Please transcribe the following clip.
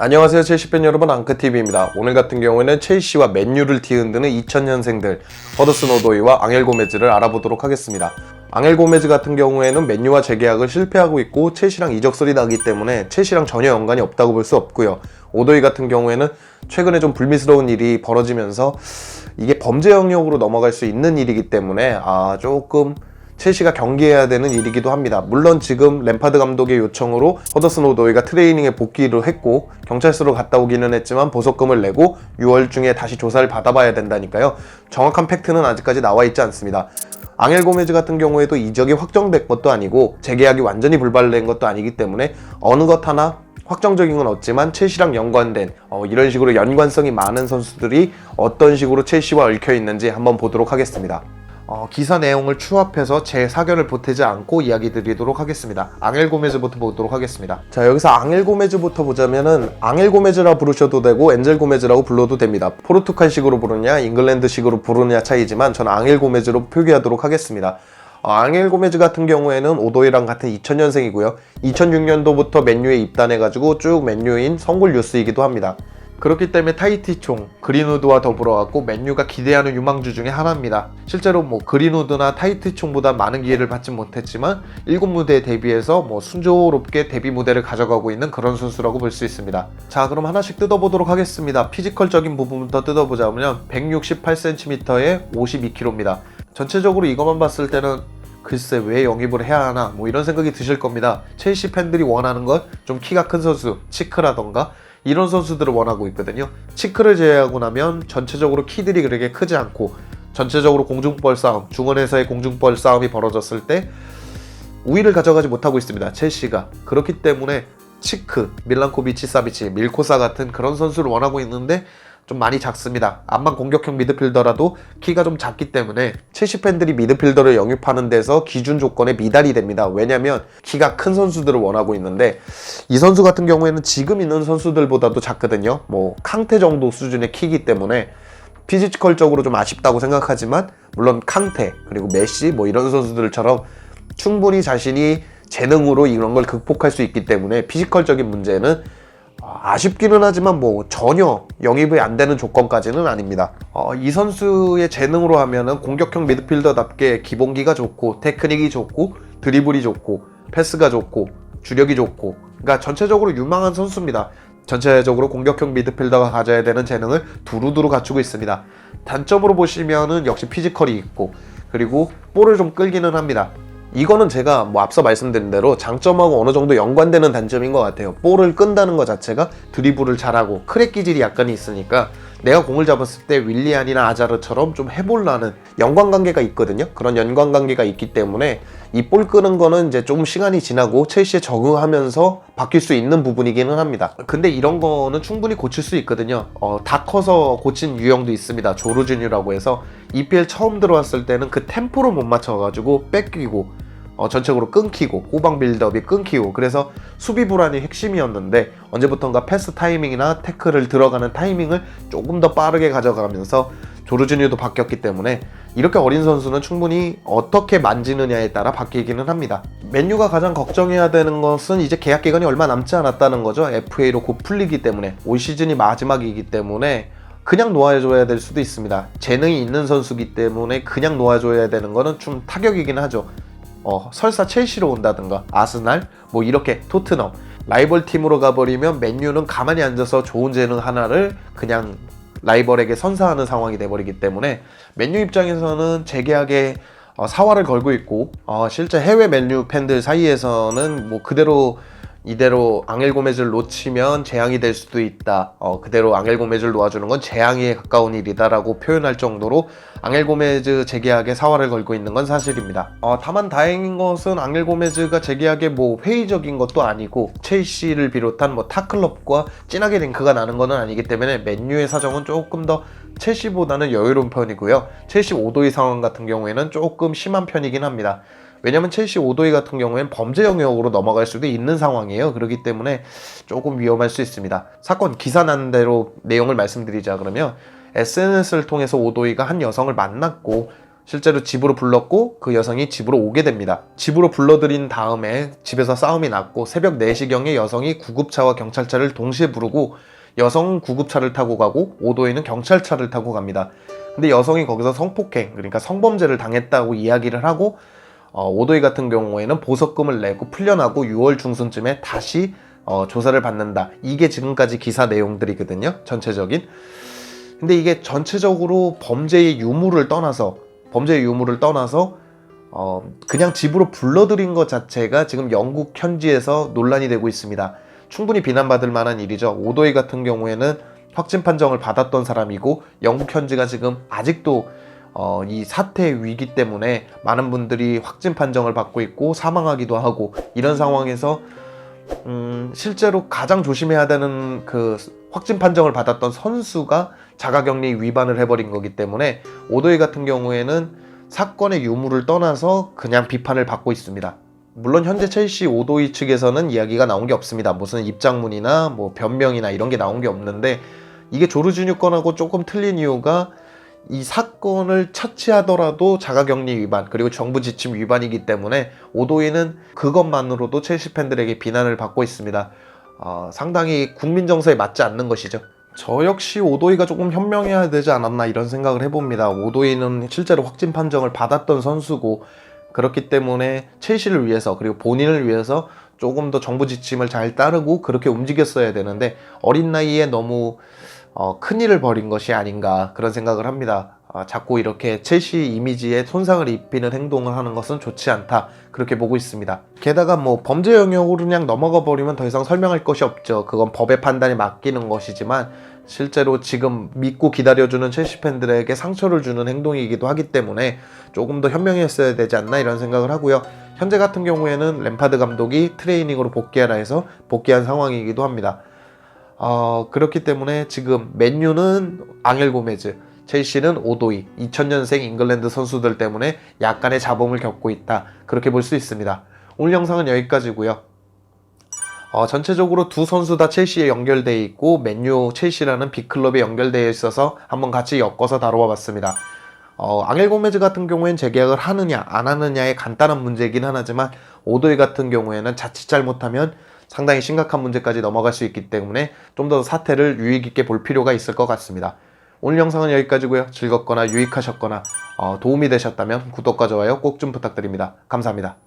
안녕하세요, 첼시 팬 여러분, 앙크TV입니다. 오늘 같은 경우에는 첼시와 맨유를 뒤흔드는 2000년생들 허드슨 오도이와 앙헬 고메즈를 알아보도록 하겠습니다. 앙헬 고메즈 같은 경우에는 맨유와 재계약을 실패하고 있고 첼시랑 이적설이 나기 때문에 첼시랑 전혀 연관이 없다고 볼 수 없고요. 오도이 같은 경우에는 최근에 좀 불미스러운 일이 벌어지면서 이게 범죄 영역으로 넘어갈 수 있는 일이기 때문에 조금 첼시가 경계해야 되는 일이기도 합니다. 물론 지금 램파드 감독의 요청으로 허더슨 오도이가 트레이닝에 복귀를 했고 경찰서로 갔다 오기는 했지만 보석금을 내고 6월 중에 다시 조사를 받아봐야 된다니까요. 정확한 팩트는 아직까지 나와 있지 않습니다. 앙헬 고메즈 같은 경우에도 이적이 확정된 것도 아니고 재계약이 완전히 불발된 것도 아니기 때문에 어느 것 하나 확정적인 건 없지만 첼시랑 연관된 이런 식으로 연관성이 많은 선수들이 어떤 식으로 첼시와 얽혀 있는지 한번 보도록 하겠습니다. 기사 내용을 추합해서 제 사견을 보태지 않고 이야기 드리도록 하겠습니다. 앙헬 고메즈부터 보도록 하겠습니다. 자, 여기서 앙헬 고메즈부터 보자면은 앙헬 고메즈라 부르셔도 되고 엔젤 고메즈라고 불러도 됩니다. 포르투갈식으로 부르냐 잉글랜드식으로 부르냐 차이지만 저는 앙헬 고메즈로 표기하도록 하겠습니다. 앙헬 고메즈 같은 경우에는 오도이랑 같은 2000년생이고요. 2006년도부터 맨유에 입단해가지고 쭉 맨유인 성골 뉴스이기도 합니다. 그렇기 때문에 타히티총, 그린우드와 더불어 갖고 맨유가 기대하는 유망주 중에 하나입니다. 실제로 그린우드나 타히티총보다 많은 기회를 받지 못했지만 7무대에 데뷔해서 순조롭게 데뷔 무대를 가져가고 있는 그런 선수라고 볼 수 있습니다. 자, 그럼 하나씩 뜯어보도록 하겠습니다. 피지컬적인 부분부터 뜯어보자면 168cm에 52kg입니다. 전체적으로 이것만 봤을 때는 글쎄 왜 영입을 해야 하나 이런 생각이 드실 겁니다. 첼시 팬들이 원하는 건 좀 키가 큰 선수, 치크라던가 이런 선수들을 원하고 있거든요. 치크를 제외하고 나면 전체적으로 키들이 그렇게 크지 않고 전체적으로 공중볼 싸움, 중원에서의 공중볼 싸움이 벌어졌을 때 우위를 가져가지 못하고 있습니다. 첼시가. 그렇기 때문에 치크, 밀란코비치, 사비치, 밀코사 같은 그런 선수를 원하고 있는데 좀 많이 작습니다. 암만 공격형 미드필더라도 키가 좀 작기 때문에 첼시 팬들이 미드필더를 영입하는 데서 기준 조건에 미달이 됩니다. 왜냐면 키가 큰 선수들을 원하고 있는데 이 선수 같은 경우에는 지금 있는 선수들보다도 작거든요. 캉테 정도 수준의 키이기 때문에 피지컬적으로 좀 아쉽다고 생각하지만 물론 캉테 그리고 메시 이런 선수들처럼 충분히 자신이 재능으로 이런 걸 극복할 수 있기 때문에 피지컬적인 문제는 아쉽기는 하지만 전혀 영입이 안 되는 조건까지는 아닙니다. 이 선수의 재능으로 하면은 공격형 미드필더답게 기본기가 좋고 테크닉이 좋고 드리블이 좋고 패스가 좋고 주력이 좋고 그러니까 전체적으로 유망한 선수입니다. 전체적으로 공격형 미드필더가 가져야 되는 재능을 두루두루 갖추고 있습니다. 단점으로 보시면은 역시 피지컬이 있고 그리고 볼을 좀 끌기는 합니다. 이거는 제가 앞서 말씀드린 대로 장점하고 어느 정도 연관되는 단점인 것 같아요. 볼을 끈다는 것 자체가 드리블을 잘하고 크랙 기질이 약간 있으니까 내가 공을 잡았을 때 윌리안이나 아자르처럼 좀 해보려는 연관관계가 있거든요. 그런 연관관계가 있기 때문에 이 볼 끄는 거는 이제 좀 시간이 지나고 첼시에 적응하면서 바뀔 수 있는 부분이기는 합니다. 근데 이런 거는 충분히 고칠 수 있거든요. 다 커서 고친 유형도 있습니다. 조르지뉴라고 해서 EPL 처음 들어왔을 때는 그 템포를 못 맞춰가지고 뺏기고 전체적으로 끊기고 후방 빌드업이 끊기고 그래서 수비 불안이 핵심이었는데 언제부턴가 패스 타이밍이나 태클을 들어가는 타이밍을 조금 더 빠르게 가져가면서 조르지뉴도 바뀌었기 때문에 이렇게 어린 선수는 충분히 어떻게 만지느냐에 따라 바뀌기는 합니다. 맨유가 가장 걱정해야 되는 것은 이제 계약 기간이 얼마 남지 않았다는 거죠. FA로 곧 풀리기 때문에 올 시즌이 마지막이기 때문에 그냥 놓아줘야 될 수도 있습니다. 재능이 있는 선수이기 때문에 그냥 놓아줘야 되는 거는 좀 타격이긴 하죠. 설사 첼시로 온다든가 아스날 이렇게 토트넘 라이벌 팀으로 가버리면 맨유는 가만히 앉아서 좋은 재능 하나를 그냥 라이벌에게 선사하는 상황이 돼버리기 때문에 맨유 입장에서는 재계약에 사활을 걸고 있고 실제 해외 맨유 팬들 사이에서는 그대로 이대로 앙헬 고메즈를 놓치면 재앙이 될 수도 있다. 그대로 앙헬 고메즈를 놓아주는 건 재앙에 가까운 일이다라고 표현할 정도로 앙헬 고메즈 재계약에 사활을 걸고 있는 건 사실입니다. 다만 다행인 것은 앙헬 고메즈가 재계약에 회의적인 것도 아니고 첼시를 비롯한 타 클럽과 진하게 링크가 나는 건 아니기 때문에 맨유의 사정은 조금 더 첼시보다는 여유로운 편이고요. 첼시 오도이 상황 같은 경우에는 조금 심한 편이긴 합니다. 왜냐면 첼시 오도이 같은 경우엔 범죄 영역으로 넘어갈 수도 있는 상황이에요. 그렇기 때문에 조금 위험할 수 있습니다. 사건 기사 난 대로 내용을 말씀드리자 그러면 SNS를 통해서 오도이가 한 여성을 만났고 실제로 집으로 불렀고 그 여성이 집으로 오게 됩니다. 집으로 불러들인 다음에 집에서 싸움이 났고 새벽 4시경에 여성이 구급차와 경찰차를 동시에 부르고 여성은 구급차를 타고 가고 오도이는 경찰차를 타고 갑니다. 근데 여성이 거기서 성폭행, 그러니까 성범죄를 당했다고 이야기를 하고 오도이 같은 경우에는 보석금을 내고 풀려나고 6월 중순쯤에 다시 조사를 받는다. 이게 지금까지 기사 내용들이거든요. 전체적인. 근데 이게 전체적으로 범죄의 유무를 떠나서 그냥 집으로 불러들인 것 자체가 지금 영국 현지에서 논란이 되고 있습니다. 충분히 비난받을 만한 일이죠. 오도이 같은 경우에는 확진 판정을 받았던 사람이고 영국 현지가 지금 아직도 이 사태 위기 때문에 많은 분들이 확진 판정을 받고 있고 사망하기도 하고 이런 상황에서 실제로 가장 조심해야 되는 그 확진 판정을 받았던 선수가 자가격리 위반을 해버린 거기 때문에 오도이 같은 경우에는 사건의 유무를 떠나서 그냥 비판을 받고 있습니다. 물론 현재 첼시 오도이 측에서는 이야기가 나온 게 없습니다. 무슨 입장문이나 뭐 변명이나 이런 게 나온 게 없는데 이게 조르지뉴 건하고 조금 틀린 이유가 이 사건을 처치하더라도 자가격리 위반 그리고 정부 지침 위반이기 때문에 오도이는 그것만으로도 첼시 팬들에게 비난을 받고 있습니다. 상당히 국민 정서에 맞지 않는 것이죠. 저 역시 오도이가 조금 현명해야 되지 않았나 이런 생각을 해봅니다. 오도이는 실제로 확진 판정을 받았던 선수고 그렇기 때문에 첼시를 위해서 그리고 본인을 위해서 조금 더 정부 지침을 잘 따르고 그렇게 움직였어야 되는데 어린 나이에 너무 큰일을 벌인 것이 아닌가 그런 생각을 합니다. 자꾸 이렇게 첼시 이미지에 손상을 입히는 행동을 하는 것은 좋지 않다 그렇게 보고 있습니다. 게다가 뭐 범죄 영역으로 그냥 넘어가 버리면 더 이상 설명할 것이 없죠. 그건 법의 판단에 맡기는 것이지만 실제로 지금 믿고 기다려주는 첼시 팬들에게 상처를 주는 행동이기도 하기 때문에 조금 더 현명했어야 되지 않나 이런 생각을 하고요. 현재 같은 경우에는 램파드 감독이 트레이닝으로 복귀하라 해서 복귀한 상황이기도 합니다. 그렇기 때문에 지금 맨유는 앙헬 고메즈, 첼시는 오도이, 2000년생 잉글랜드 선수들 때문에 약간의 잡음을 겪고 있다. 그렇게 볼 수 있습니다. 오늘 영상은 여기까지고요. 전체적으로 두 선수 다 첼시에 연결되어 있고 맨유, 첼시라는 빅클럽에 연결되어 있어서 한번 같이 엮어서 다뤄봐 봤습니다. 앙헬 고메즈 같은 경우에는 재계약을 하느냐 안 하느냐의 간단한 문제이긴 하지만 오도이 같은 경우에는 자칫 잘못하면 상당히 심각한 문제까지 넘어갈 수 있기 때문에 좀 더 사태를 유익 있게 볼 필요가 있을 것 같습니다. 오늘 영상은 여기까지고요. 즐겁거나 유익하셨거나 도움이 되셨다면 구독과 좋아요 꼭 좀 부탁드립니다. 감사합니다.